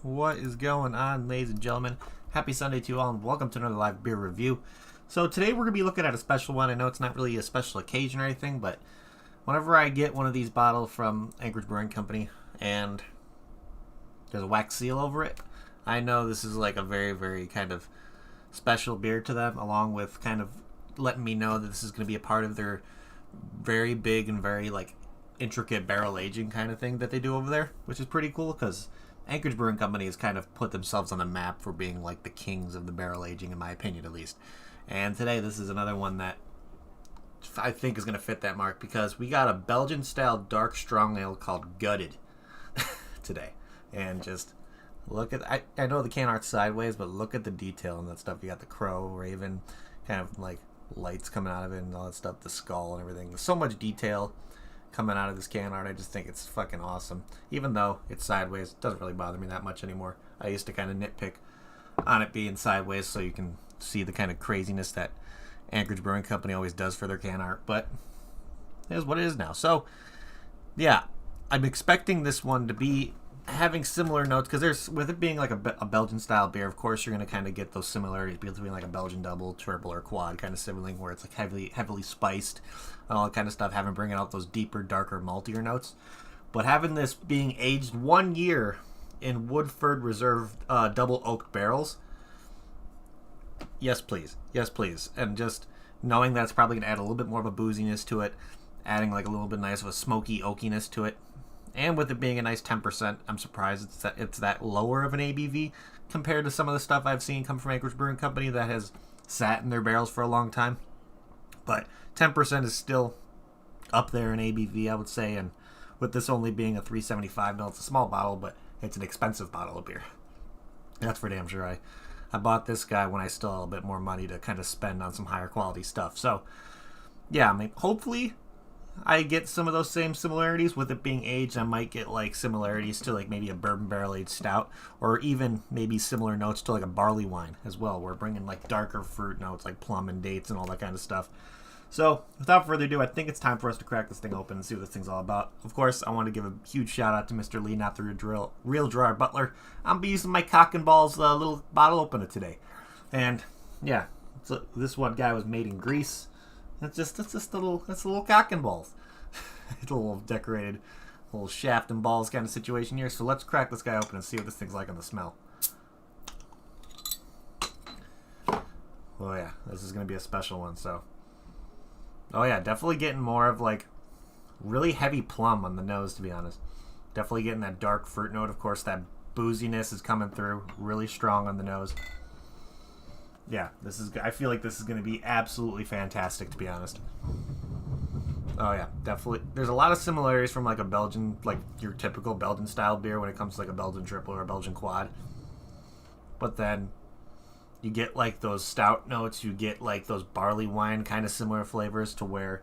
What is going on, ladies and gentlemen? Happy Sunday to you all, and welcome to another live beer review. So today we're going to be looking at a special one. I know it's not really a special occasion or anything, but whenever I get one of these bottles from Anchorage Brewing Company and there's a wax seal over it, I know this is like a very, very kind of special beer to them, along with kind of letting me know that this is going to be a part of their very big and very like intricate barrel aging kind of thing that they do over there, which is pretty cool because Anchorage Brewing Company has kind of put themselves on the map for being like the kings of the barrel aging, in my opinion at least. And today this is another one that I think is going to fit that mark because we got a Belgian style dark strong ale called Gutted today. And just look at, I know the can art's sideways, but look at the detail and that stuff. You got the crow, raven, kind of like lights coming out of it and all that stuff, the skull and everything. There's so much detail coming out of this can art. I just think it's fucking awesome. Even though it's sideways, it doesn't really bother me that much anymore. I used to kind of nitpick on it being sideways so you can see the kind of craziness that Anchorage Brewing Company always does for their can art, but it is what it is now. So yeah, I'm expecting this one to be having similar notes because there's, with it being like a Belgian style beer, of course you're going to kind of get those similarities between like a Belgian double, triple, or quad kind of sibling, where it's like heavily spiced and all that kind of stuff, having bringing out those deeper, darker, maltier notes. But having this being aged 1 year in Woodford Reserve double oaked barrels, yes please, and just knowing that it's probably going to add a little bit more of a booziness to it, adding like a little bit nice of a smoky oakiness to it. And with it being a nice 10%, I'm surprised it's that lower of an ABV compared to some of the stuff I've seen come from Anchorage Brewing Company that has sat in their barrels for a long time. But 10% is still up there in ABV, I would say. And with this only being a 375 ml, it's a small bottle, but it's an expensive bottle of beer. That's for damn sure. I bought this guy when I still had a bit more money to kind of spend on some higher quality stuff. So, yeah, I mean, hopefully I get some of those same similarities. With it being aged, I might get like similarities to like maybe a bourbon barrel aged stout, or even maybe similar notes to like a barley wine as well. We're bringing like darker fruit notes like plum and dates and all that kind of stuff. So without further ado, I think it's time for us to crack this thing open and see what this thing's all about. Of course, I want to give a huge shout out to Mr. Lee, not the real drawer butler. I'm gonna be using my cock and balls little bottle opener today, and yeah, so this one guy was made in Greece. That's just a little cock and balls. It's a little decorated, little shaft and balls kind of situation here. So let's crack this guy open and see what this thing's like on the smell. Oh yeah, this is gonna be a special one. So, oh yeah, definitely getting more of like really heavy plum on the nose, to be honest. Definitely getting that dark fruit note. Of course, that booziness is coming through really strong on the nose. Yeah, I feel like this is going to be absolutely fantastic, to be honest. Oh yeah, definitely. There's a lot of similarities from like a Belgian, like your typical Belgian style beer when it comes to like a Belgian triple or a Belgian quad. But then you get like those stout notes, you get like those barley wine kind of similar flavors to where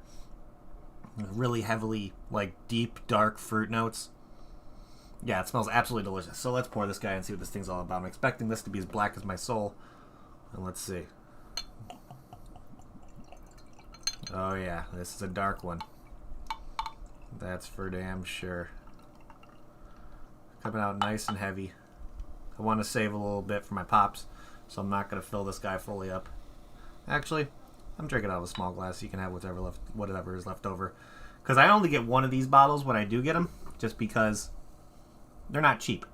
really heavily like deep, dark fruit notes. Yeah, it smells absolutely delicious. So let's pour this guy and see what this thing's all about. I'm expecting this to be as black as my soul. And let's see. Oh yeah, this is a dark one. That's for damn sure. Coming out nice and heavy. I want to save a little bit for my pops, so I'm not going to fill this guy fully up. Actually, I'm drinking out of a small glass, so you can have whatever is left over. Because I only get one of these bottles when I do get them, just because they're not cheap.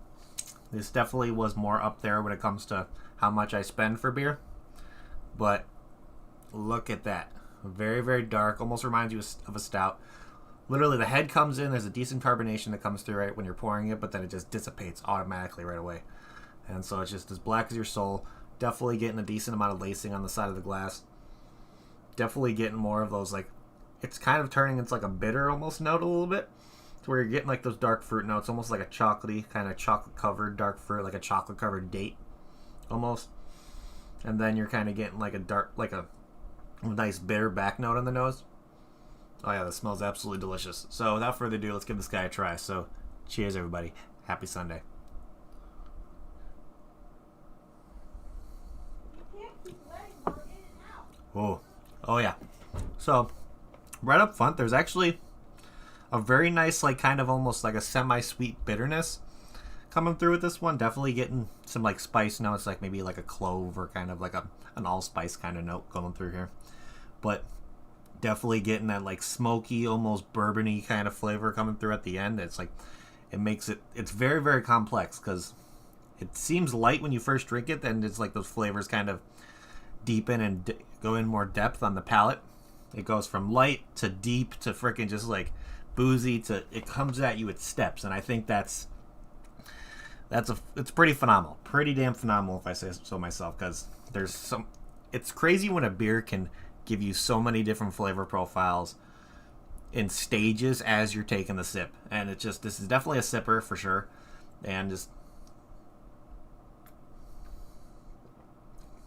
This definitely was more up there when it comes to how much I spend for beer. But look at that. Very, very dark. Almost reminds you of a stout. Literally, the head comes in. There's a decent carbonation that comes through right when you're pouring it, but then it just dissipates automatically right away. And so it's just as black as your soul. Definitely getting a decent amount of lacing on the side of the glass. Definitely getting more of those, like, it's kind of turning into like a bitter almost note a little bit. To where you're getting like those dark fruit notes, almost like a chocolatey, kind of chocolate-covered dark fruit, like a chocolate-covered date, almost. And then you're kind of getting like a dark, like a nice bitter back note on the nose. Oh yeah, this smells absolutely delicious. So without further ado, let's give this guy a try. So cheers, everybody. Happy Sunday. Oh yeah. So right up front, there's actually a very nice, like kind of almost like a semi-sweet bitterness coming through with this one. Definitely getting some like spice notes, like maybe like a clove or kind of like an allspice kind of note going through here. But definitely getting that like smoky, almost bourbony kind of flavor coming through at the end. It's like, it makes it, it's very, very complex because it seems light when you first drink it, then it's like those flavors kind of deepen and go in more depth on the palate. It goes from light to deep to freaking just like boozy to, it comes at you with steps. And I think it's pretty phenomenal. Pretty damn phenomenal if I say so myself, because it's crazy when a beer can give you so many different flavor profiles in stages as you're taking the sip. And this is definitely a sipper for sure. And just,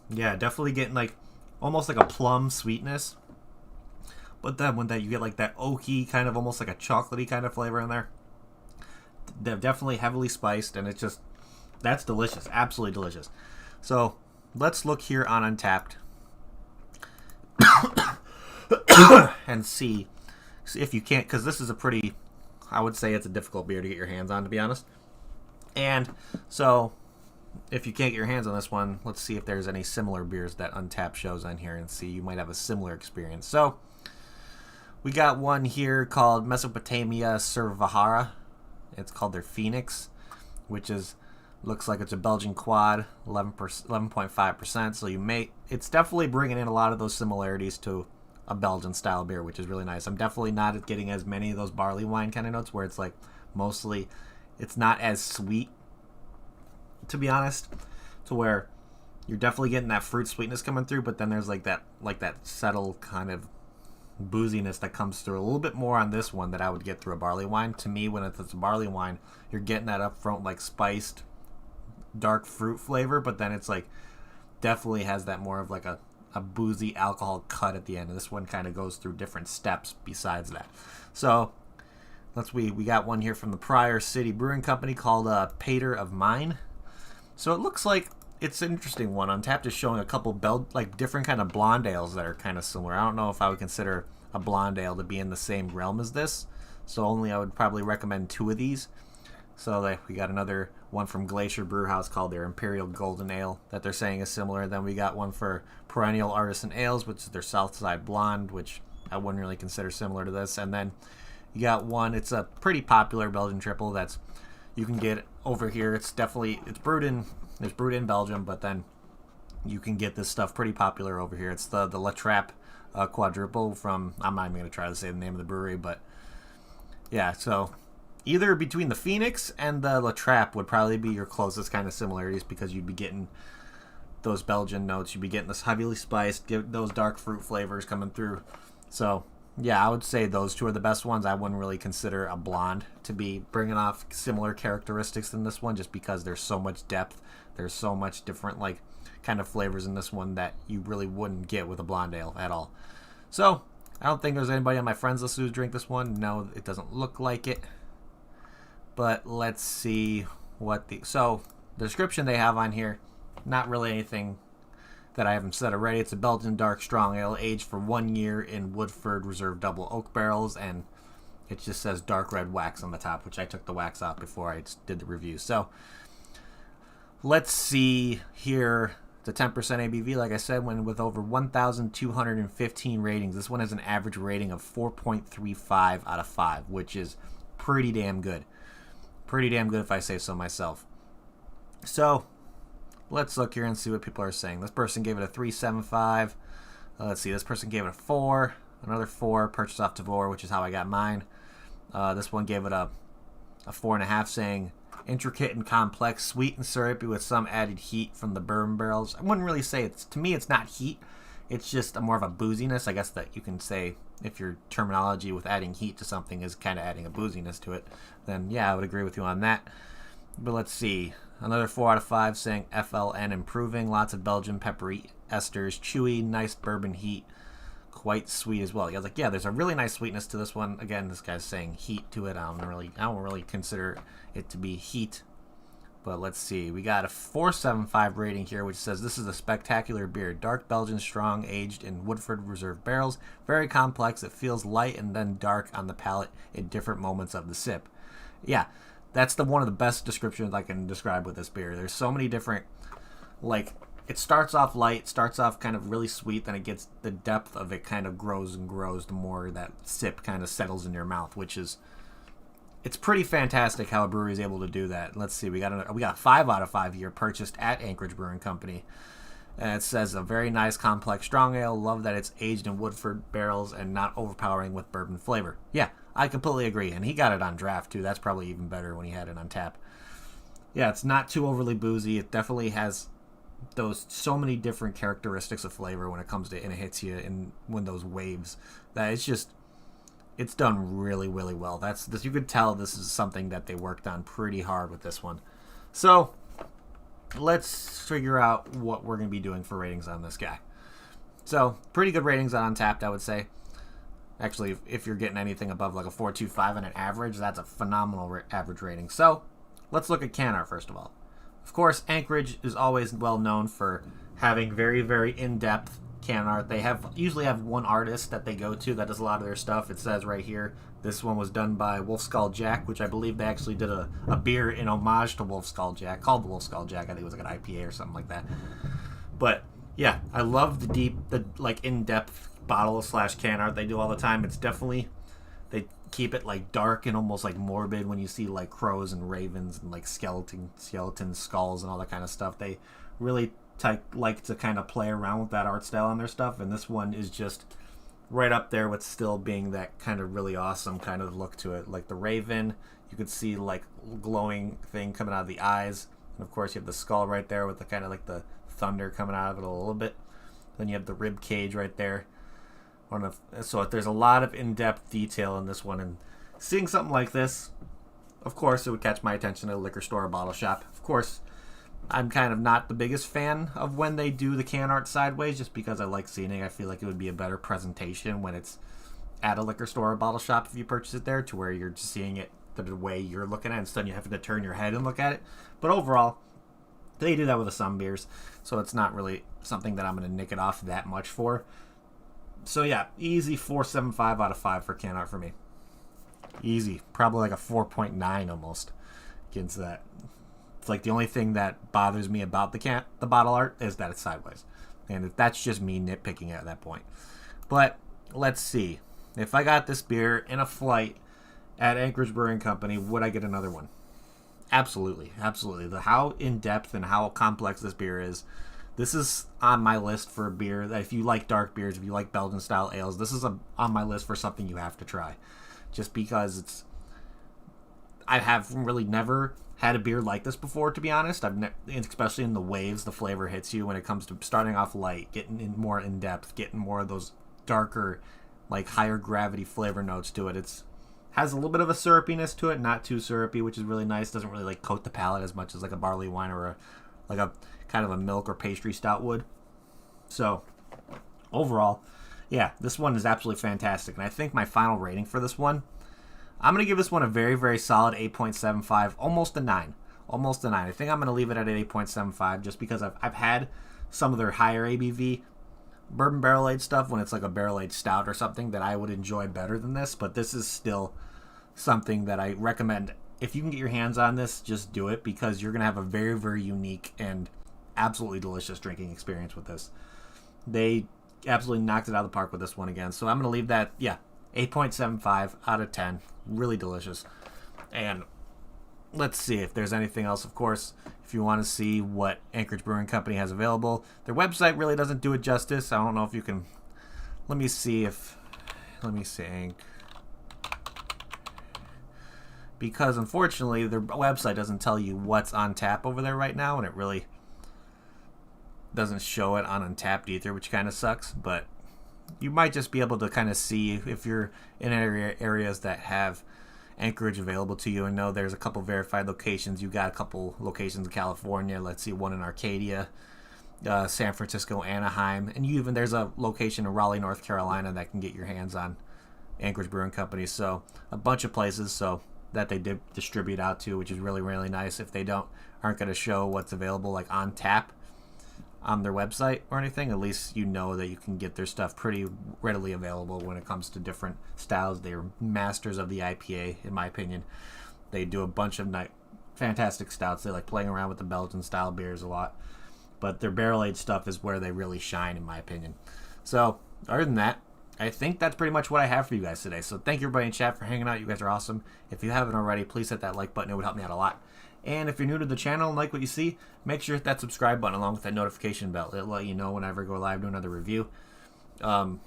yeah, definitely getting like almost like a plum sweetness. But then when you get like that oaky kind of almost like a chocolatey kind of flavor in there. They're definitely heavily spiced, and it's just, that's delicious. Absolutely delicious. So let's look here on Untapped and see if you can't, because this is a pretty, I would say it's a difficult beer to get your hands on, to be honest. And so if you can't get your hands on this one, let's see if there's any similar beers that Untapped shows on here and see, you might have a similar experience. So we got one here called Mesopotamia Cervajara. It's called their Phoenix, which looks like it's a Belgian quad, 11.5%. So it's definitely bringing in a lot of those similarities to a Belgian style beer, which is really nice. I'm definitely not getting as many of those barley wine kind of notes where it's like mostly, it's not as sweet, to be honest, to where you're definitely getting that fruit sweetness coming through, but then there's like that subtle kind of booziness that comes through a little bit more on this one that I would get through a barley wine. To me, when it's a barley wine, you're getting that up front like spiced dark fruit flavor, but then it's like definitely has that more of like a boozy alcohol cut at the end. And this one kind of goes through different steps besides that. So we got one here from the Prior City Brewing Company called Pater of Mine. So it looks like it's an interesting one. Untapped is showing a couple different kind of blonde ales that are kind of similar. I don't know if I would consider a blonde ale to be in the same realm as this, so I would probably recommend 2 of these. So we got another one from Glacier Brewhouse called their Imperial Golden Ale that they're saying is similar. Then we got one for Perennial Artisan Ales, which is their Southside Blonde, which I wouldn't really consider similar to this. And then you got one, it's a pretty popular Belgian triple that's you can get over here. It's brewed in Belgium, but then you can get this stuff pretty popular over here. It's the La Trappe quadruple from, I'm not even going to try to say the name of the brewery, but yeah, so either between the Phoenix and the La Trappe would probably be your closest kind of similarities, because you'd be getting those Belgian notes, you'd be getting this heavily spiced, those dark fruit flavors coming through. So yeah, I would say those 2 are the best ones. I wouldn't really consider a blonde to be bringing off similar characteristics than this one, just because there's so much depth. There's so much different kind of flavors in this one that you really wouldn't get with a blonde ale at all. So I don't think there's anybody on my friends list who's drink this one. No, it doesn't look like it. But let's see so the description they have on here, not really anything that I haven't said already. It's a Belgian dark strong ale aged for 1 year in Woodford Reserve double oak barrels, and it just says dark red wax on the top, which I took the wax off before I did the review. So let's see here. It's a 10% ABV, like I said, with over 1,215 ratings. This one has an average rating of 4.35 out of 5, which is pretty damn good. Pretty damn good if I say so myself. So let's look here and see what people are saying. This person gave it a 3.75. Let's see, this person gave it a 4. Another 4, purchased off Tavor, which is how I got mine. This one gave it a 4.5, saying intricate and complex, sweet and syrupy with some added heat from the bourbon barrels. I wouldn't really say to me it's not heat. It's just more of a booziness, I guess, that you can say if your terminology with adding heat to something is kind of adding a booziness to it. Then yeah, I would agree with you on that. But let's see. Another 4 out of 5 saying FLN improving. Lots of Belgian peppery esters, chewy, nice bourbon heat, quite sweet as well. I was like, yeah, there's a really nice sweetness to this one. Again, this guy's saying heat to it. I don't really consider it to be heat. But let's see. We got a 4.75 rating here, which says this is a spectacular beer. Dark Belgian strong, aged in Woodford Reserve barrels. Very complex. It feels light and then dark on the palate in different moments of the sip. Yeah, That's one of the best descriptions I can describe with this beer. There's so many different, like, it starts off light, starts off kind of really sweet, then it gets, the depth of it kind of grows and grows the more that sip kind of settles in your mouth, which is, it's pretty fantastic how a brewery is able to do that. Let's see, we got a 5 out of 5 here, purchased at Anchorage Brewing Company. And it says a very nice complex strong ale. Love that it's aged in Woodford barrels and not overpowering with bourbon flavor. Yeah, I completely agree. And he got it on draft too. That's probably even better when he had it on tap. Yeah, it's not too overly boozy. It definitely has those so many different characteristics of flavor when it comes to, and it hits you in when those waves. That it's just, it's done really, really well. That's this. You could tell this is something that they worked on pretty hard with this one. So let's figure out what we're going to be doing for ratings on this guy. So, pretty good ratings on Untappd, I would say. Actually, if you're getting anything above like a 4.25 on an average, that's a phenomenal average rating. So, let's look at can art first of all. Of course, Anchorage is always well known for having very, very in-depth can art. They usually have one artist that they go to that does a lot of their stuff. It says right here, this one was done by Wolf Skull Jack, which I believe they actually did a beer in homage to Wolf Skull Jack, called the Wolf Skull Jack. I think it was like an IPA or something like that. But yeah, I love the like in-depth bottle / can art they do all the time. It's definitely, they keep it like dark and almost like morbid when you see like crows and ravens and like skeleton skulls and all that kind of stuff. They really like to kind of play around with that art style on their stuff, and this one is just right up there with still being that kind of really awesome kind of look to it. Like the raven, you could see like glowing thing coming out of the eyes, and of course you have the skull right there with the kind of like the thunder coming out of it a little bit. Then you have the rib cage right there. So there's a lot of in-depth detail in this one, and seeing something like this, of course it would catch my attention at a liquor store or bottle shop. Of course, I'm kind of not the biggest fan of when they do the can art sideways, just because I like seeing it. I feel like it would be a better presentation when it's at a liquor store or bottle shop if you purchase it there, to where you're just seeing it the way you're looking at it instead of you having to turn your head and look at it. But overall, they do that with some beers, so it's not really something that I'm going to nick it off that much for. So yeah, easy 4.75 out of 5 for can art for me. Easy. Probably like a 4.9 almost against that. It's like the only thing that bothers me about the bottle art is that it's sideways. And that's just me nitpicking at that point. But let's see. If I got this beer in a flight at Anchorage Brewing Company, would I get another one? Absolutely. Absolutely. How in-depth and how complex this beer is. This is on my list for a beer that if you like dark beers, if you like Belgian style ales, this is on my list for something you have to try. Just because I have really never had a beer like this before, to be honest. Especially in the waves, the flavor hits you when it comes to starting off light, getting in more in depth, getting more of those darker, like higher gravity flavor notes to it. Has a little bit of a syrupiness to it, not too syrupy, which is really nice. Doesn't really like coat the palate as much as like a barley wine or a kind of a milk or pastry stout would. So overall, yeah, this one is absolutely fantastic. And I think my final rating for this one, I'm going to give this one a very, very solid 8.75, almost a 9. Almost a 9. I think I'm going to leave it at 8.75 just because I've had some of their higher ABV bourbon barrel-aged stuff when it's like a barrel-aged stout or something that I would enjoy better than this. But this is still something that I recommend. If you can get your hands on this, just do it, because you're going to have a very, very unique and absolutely delicious drinking experience with this. They absolutely knocked it out of the park with this one again. So I'm going to leave that, 8.75 out of 10. Really delicious. And let's see if there's anything else. Of course, if you want to see what Anchorage Brewing Company has available, their website really doesn't do it justice. I don't know if you can... Let me see. Because unfortunately, their website doesn't tell you what's on tap over there right now, and it really doesn't show it on Untappd either, which kind of sucks. But you might just be able to kind of see if you're in areas that have Anchorage available to you. And know there's a couple verified locations. You got a couple locations in California. Let's see, one in Arcadia, San Francisco, Anaheim, and there's a location in Raleigh, North Carolina that can get your hands on Anchorage Brewing Company. So a bunch of places that they did distribute out to, which is really, really nice. If they aren't going to show what's available like on tap on their website or anything, at least you know that you can get their stuff pretty readily available when it comes to different styles. They're masters of the IPA, in my opinion. They do a bunch of fantastic stouts. They like playing around with the Belgian style beers a lot. But their barrel-aged stuff is where they really shine, in my opinion. So, other than that, I think that's pretty much what I have for you guys today. So thank you everybody in chat for hanging out. You guys are awesome. If you haven't already, please hit that like button. It would help me out a lot. And if you're new to the channel and like what you see, make sure to hit that subscribe button along with that notification bell. It'll let you know whenever I go live to another review. I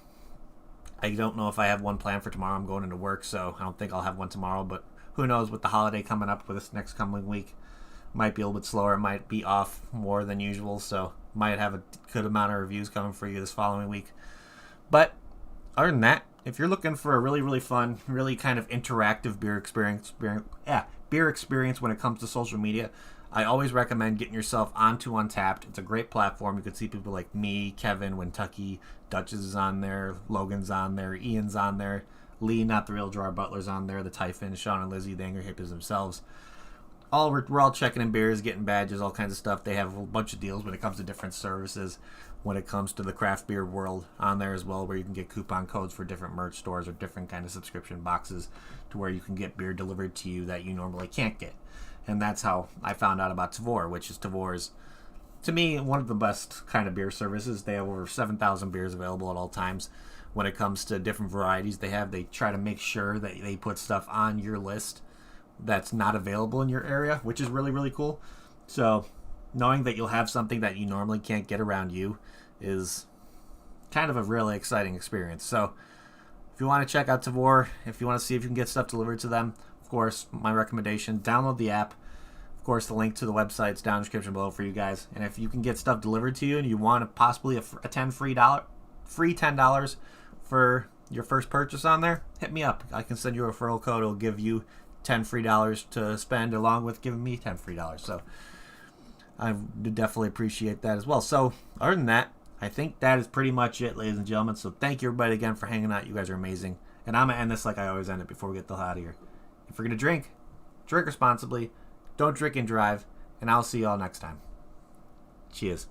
don't know if I have one planned for tomorrow. I'm going into work, so I don't think I'll have one tomorrow. But who knows, with the holiday coming up for this next coming week, might be a little bit slower. It might be off more than usual, so might have a good amount of reviews coming for you this following week. But other than that, if you're looking for a really, really fun, really kind of interactive beer experience when it comes to social media, I always recommend getting yourself onto Untappd. It's a great platform. You can see people like me, Kevin, Kentucky, Duchess is on there, Logan's on there, Ian's on there, Lee, not the real Jar Butler's on there, the Typhon, Sean and Lizzie, the Angry Hippies themselves. We're all checking in beers, getting badges, all kinds of stuff. They have a bunch of deals when it comes to different services, when it comes to the craft beer world on there as well, where you can get coupon codes for different merch stores or different kind of subscription boxes to where you can get beer delivered to you that you normally can't get. And that's how I found out about Tavour, which is Tavor's, to me, one of the best kind of beer services. They have over 7,000 beers available at all times. When it comes to different varieties they try to make sure that they put stuff on your list that's not available in your area, which is really, really cool. So knowing that you'll have something that you normally can't get around you is kind of a really exciting experience. So if you want to check out Tavour, if you want to see if you can get stuff delivered to them, of course, my recommendation, download the app. Of course, the link to the website's down in the description below for you guys. And if you can get stuff delivered to you and you want possibly a free $10 for your first purchase on there, hit me up. I can send you a referral code. It'll give you $10 free to spend along with giving me $10 free. So I would definitely appreciate that as well. So other than that, I think that is pretty much it, ladies and gentlemen. So thank you everybody again for hanging out. You guys are amazing. And I'm going to end this like I always end it before we get the hell out of here. If you're going to drink responsibly. Don't drink and drive. And I'll see you all next time. Cheers.